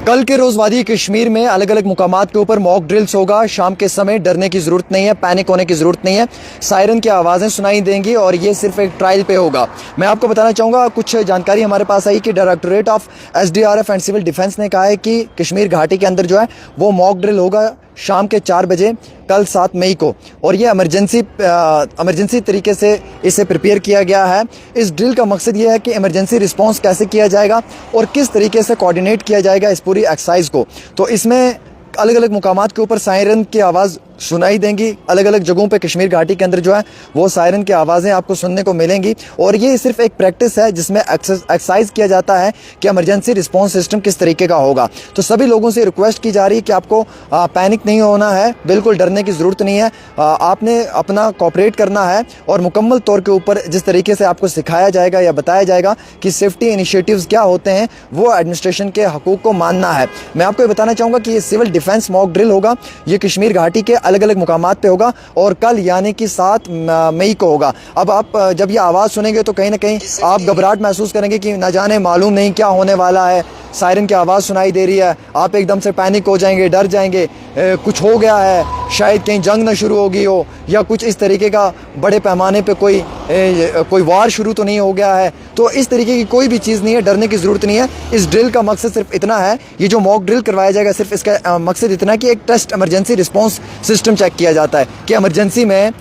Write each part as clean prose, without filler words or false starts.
कल के रोज वादी कश्मीर में अलग अलग मुकामात के ऊपर मॉक ड्रिल्स होगा। शाम के समय डरने की जरूरत नहीं है, पैनिक होने की जरूरत नहीं है। सायरन की आवाज़ें सुनाई देंगी और ये सिर्फ एक ट्रायल पे होगा। मैं आपको बताना चाहूँगा, कुछ जानकारी हमारे पास आई कि directorate of SDRF and civil defence ने कहा है कि कश्मीर घाटी के अंदर जो है वो मॉक ड्रिल होगा शाम के 4 बजे कल 7 मई को, और ये इमरजेंसी तरीके से इसे प्रिपेयर किया गया है। इस ड्रिल का मकसद ये है कि इमरजेंसी रिस्पांस कैसे किया जाएगा और किस तरीके से कोऑर्डिनेट किया जाएगा इस पूरी एक्सरसाइज को। तो इसमें अलग अलग मुकामात के ऊपर सायरन की आवाज़ सुनाई देंगी। अलग अलग जगहों पे कश्मीर घाटी के अंदर जो है वो सायरन की आवाज़ें आपको सुनने को मिलेंगी, और ये सिर्फ एक प्रैक्टिस है जिसमें एक्सरसाइज किया जाता है कि इमरजेंसी रिस्पांस सिस्टम किस तरीके का होगा। तो सभी लोगों से रिक्वेस्ट की जा रही है कि आपको पैनिक नहीं होना है, बिल्कुल डरने की ज़रूरत नहीं है। आपने अपना कोऑपरेट करना है और मुकम्मल तौर के ऊपर जिस तरीके से आपको सिखाया जाएगा या बताया जाएगा कि सेफ्टी इनिशिएटिव्स क्या होते हैं, वो एडमिनिस्ट्रेशन के हकूक़ को मानना है। मैं आपको ये बताना चाहूँगा कि ये सिविल डिफेंस मॉक ड्रिल होगा, ये कश्मीर घाटी के अलग अलग मुकामात पे होगा और कल यानी कि 7 मई को होगा। अब आप जब ये आवाज़ सुनेंगे तो कहीं ना कहीं आप घबराहट महसूस करेंगे कि न जाने मालूम नहीं क्या होने वाला है। सायरन की आवाज़ सुनाई दे रही है, आप एकदम से पैनिक हो जाएंगे, डर जाएंगे, कुछ हो गया है, शायद कहीं जंग न शुरू हो गई हो या कुछ इस तरीके का बड़े पैमाने पे कोई वार शुरू तो नहीं हो गया है। तो इस तरीके की कोई भी चीज़ नहीं है, डरने की ज़रूरत नहीं है। इस ड्रिल का मकसद सिर्फ इतना है, ये जो मॉक ड्रिल करवाया जाएगा सिर्फ इसका मकसद इतना है कि एक test emergency response system check किया जाता है कि इमरजेंसी में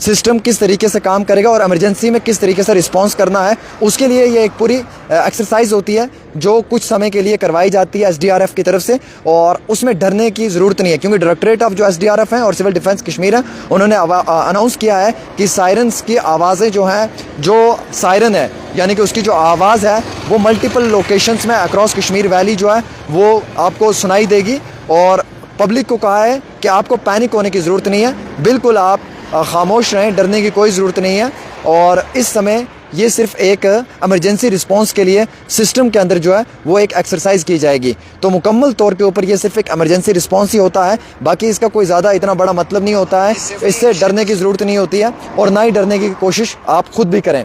सिस्टम किस तरीके से काम करेगा और इमरजेंसी में किस तरीके से रिस्पांस करना है। उसके लिए ये एक पूरी एक्सरसाइज होती है जो कुछ समय के लिए करवाई जाती है SDRF की तरफ से, और उसमें डरने की ज़रूरत नहीं है क्योंकि डायरेक्टोरेट ऑफ जो SDRF हैं और सिविल डिफेंस कश्मीर है, उन्होंने अनाउंस किया है कि सायरन्स की आवाज़ें जो हैं, जो सायरन है यानी कि उसकी जो आवाज़ है वो मल्टीपल लोकेशंस में अक्रॉस कश्मीर वैली जो है वो आपको सुनाई देगी। और पब्लिक को कहा है कि आपको पैनिक होने की ज़रूरत नहीं है, बिल्कुल आप खामोश रहें, डरने की कोई ज़रूरत नहीं है। और इस समय ये सिर्फ एक इमरजेंसी रिस्पांस के लिए सिस्टम के अंदर जो है वो एक एक्सरसाइज की जाएगी। तो मुकम्मल तौर के ऊपर ये सिर्फ एक इमरजेंसी रिस्पांस ही होता है, बाकी इसका कोई ज़्यादा इतना बड़ा मतलब नहीं होता है। इससे डरने की ज़रूरत नहीं होती है और ना ही डरने की कोशिश आप खुद भी करें।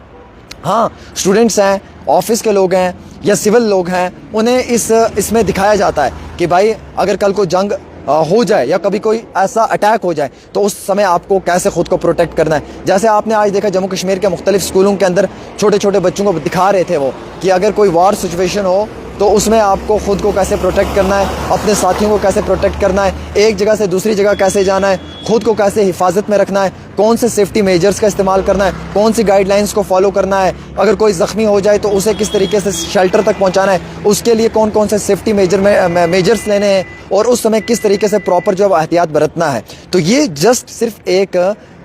हाँ, स्टूडेंट्स हैं, ऑफिस के लोग हैं या सिविल लोग हैं, उन्हें इसमें दिखाया जाता है कि भाई अगर कल को जंग हो जाए या कभी कोई ऐसा अटैक हो जाए तो उस समय आपको कैसे ख़ुद को प्रोटेक्ट करना है। जैसे आपने आज देखा जम्मू कश्मीर के मुख्तलिफ स्कूलों के अंदर छोटे छोटे बच्चों को दिखा रहे थे वो कि अगर कोई वार सिचुएशन हो तो उसमें आपको ख़ुद को कैसे प्रोटेक्ट करना है, अपने साथियों को कैसे प्रोटेक्ट करना है, एक जगह से दूसरी जगह कैसे जाना है, ख़ुद को कैसे हिफाजत में रखना है, कौन से सेफ्टी मेजर्स का इस्तेमाल करना है, कौन सी गाइडलाइंस को फॉलो करना है, अगर कोई ज़ख्मी हो जाए तो उसे किस तरीके से शेल्टर तक पहुंचाना है, उसके लिए कौन कौन से सेफ्टी मेजर्स लेने हैं और उस समय किस तरीके से प्रॉपर जो एहतियात बरतना है। तो ये जस्ट सिर्फ एक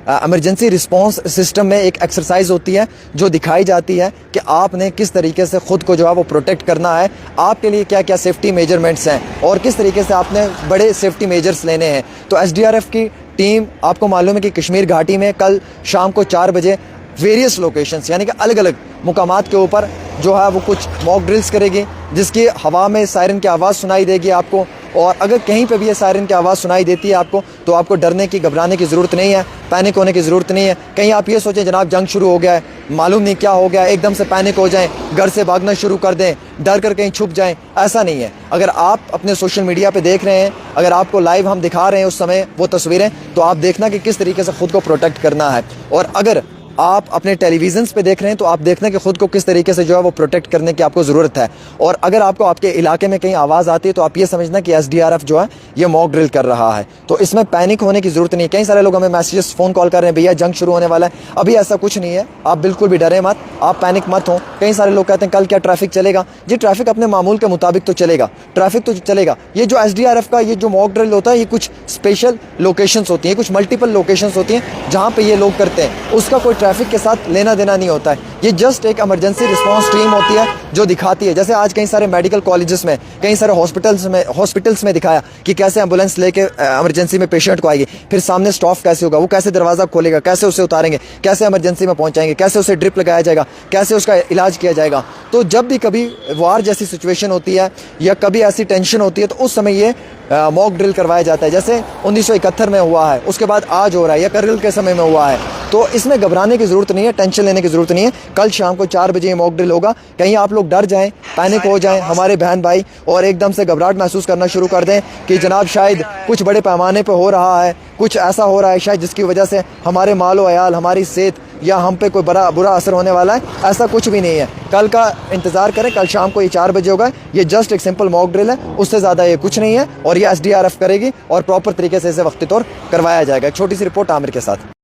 इमरजेंसी रिस्पांस सिस्टम में एक एक्सरसाइज होती है जो दिखाई जाती है कि आपने किस तरीके से ख़ुद को जो है वो प्रोटेक्ट करना है, आपके लिए क्या क्या सेफ्टी मेजरमेंट्स हैं और किस तरीके से आपने बड़े सेफ्टी मेजर्स लेने हैं। तो SDRF की टीम, आपको मालूम है कि कश्मीर घाटी में कल शाम को 4 बजे वेरियस लोकेशंस यानी कि अलग अलग मुकामात के ऊपर जो है वो कुछ मॉक ड्रिल्स करेगी, जिसकी हवा में सायरन की आवाज़ सुनाई देगी आपको। और अगर कहीं पे भी ये सायरन की आवाज़ सुनाई देती है आपको तो आपको डरने की, घबराने की ज़रूरत नहीं है, पैनिक होने की ज़रूरत नहीं है। कहीं आप ये सोचें जनाब जंग शुरू हो गया है, मालूम नहीं क्या हो गया, एकदम से पैनिक हो जाएं, घर से भागना शुरू कर दें, डर कर कहीं छुप जाएं, ऐसा नहीं है। अगर आप अपने सोशल मीडिया पे देख रहे हैं, अगर आपको लाइव हम दिखा रहे हैं उस समय वो तस्वीरें, तो आप देखना कि किस तरीके से ख़ुद को प्रोटेक्ट करना है। और अगर आप अपने टेलीविजन्स पे देख रहे हैं तो आप देखना कि ख़ुद को किस तरीके से जो है वो प्रोटेक्ट करने की आपको ज़रूरत है। और अगर आपको आपके इलाके में कहीं आवाज़ आती है तो आप ये समझना कि SDRF जो है ये मॉक ड्रिल कर रहा है, तो इसमें पैनिक होने की ज़रूरत नहीं है। कई सारे लोग हमें मैसेजेस, फ़ोन कॉल कर रहे हैं, भैया जंग शुरू होने वाला है, अभी ऐसा कुछ नहीं है, आप बिल्कुल भी डरे मत, आप पैनिक मत हो। कई सारे लोग कहते हैं कल क्या ट्रैफिक चलेगा, जी ट्रैफिक अपने मामूल के मुताबिक तो चलेगा, ट्रैफिक तो चलेगा। ये जो SDRF का ये जो मॉक ड्रिल होता है ये कुछ स्पेशल लोकेशंस होती हैं, कुछ मल्टीपल लोकेशंस होती हैं जहाँ पे ये लोग करते हैं, उसका कोई ट्रैफिक के साथ लेना देना नहीं होता है। ये जस्ट एक इमरजेंसी रिस्पांस टीम होती है जो दिखाती है, जैसे आज कई सारे मेडिकल कॉलेजेस में, कई सारे हॉस्पिटल्स में दिखाया कि कैसे एम्बुलेंस लेके इमरजेंसी में पेशेंट को आएगी, फिर सामने स्टाफ कैसे होगा, वो कैसे दरवाज़ा खोलेगा, कैसे उसे उतारेंगे, कैसे इमरजेंसी में पहुंचाएंगे, कैसे उसे ड्रिप लगाया जाएगा, कैसे उसका इलाज किया जाएगा। तो जब भी कभी वार जैसी सिचुएशन होती है या कभी ऐसी टेंशन होती है तो उस समय ये मॉक ड्रिल करवाया जाता है। जैसे 1971 में हुआ है, उसके बाद आज हो रहा है, या करगिल के समय में हुआ है। तो इसमें घबराने की ज़रूरत नहीं है, टेंशन लेने की ज़रूरत नहीं है। कल शाम को 4 बजे मॉक ड्रिल होगा। कहीं आप लोग डर जाएं, पैनिक हो जाएं हमारे बहन भाई, और एकदम से घबराहट महसूस करना शुरू कर दें कि जनाब शायद कुछ बड़े पैमाने पर हो रहा है, कुछ ऐसा हो रहा है शायद जिसकी वजह से हमारे मालो अयाल, हमारी सेहत या हम पे कोई बुरा असर होने वाला है। ऐसा कुछ भी नहीं है। कल का इंतज़ार करें, कल शाम को ये 4 बजे होगा। ये जस्ट एक सिंपल मॉक ड्रिल है, उससे ज़्यादा ये कुछ नहीं है। और ये SDRF करेगी और प्रॉपर तरीके से इसे वक्ती तौर करवाया जाएगा। एक छोटी सी रिपोर्ट आमिर के साथ।